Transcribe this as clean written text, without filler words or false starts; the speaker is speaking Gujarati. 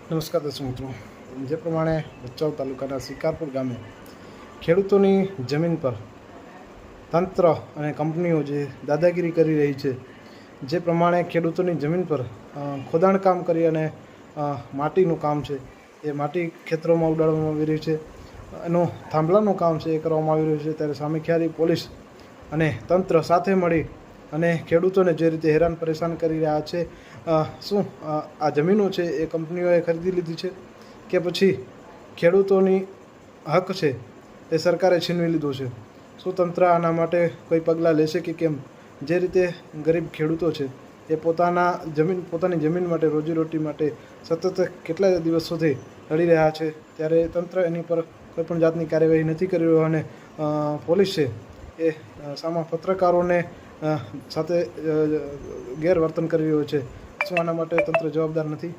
નમસ્કાર દર્શક મિત્રો, જે પ્રમાણે ભચાઉ તાલુકાના શિકારપુર ગામે ખેડૂતોની જમીન પર તંત્ર અને કંપનીઓ જે દાદાગીરી કરી રહી છે, જે પ્રમાણે ખેડૂતોની જમીન પર ખોદાણ કામ કરી અને માટીનું કામ છે એ માટી ખેતરોમાં ઉડાડવામાં આવી રહ્યું છે, એનું થાંભલાનું કામ છે એ કરવામાં આવી રહ્યું છે. ત્યારે સામખિયાળી પોલીસ અને તંત્ર સાથે મળી અને ખેડૂતોને જે રીતે હેરાન પરેશાન કરી રહ્યા છે, શું આ જમીનો છે એ કંપનીઓએ ખરીદી લીધી છે કે પછી ખેડૂતોની હક છે એ સરકારે છીનવી લીધો છે? શું તંત્ર આના માટે કોઈ પગલાં લેશે કે કેમ? જે રીતે ગરીબ ખેડૂતો છે એ પોતાની જમીન માટે, રોજીરોટી માટે સતત કેટલાય દિવસોથી લડી રહ્યા છે, ત્યારે તંત્ર એની પર કોઈપણ જાતની કાર્યવાહી નથી કરી રહ્યું અને પોલીસ છે એ સામા પત્રકારોને સાથે ગેરવર્તન કરી રહ્યો છે. શું આના માટે તંત્ર જવાબદાર નથી?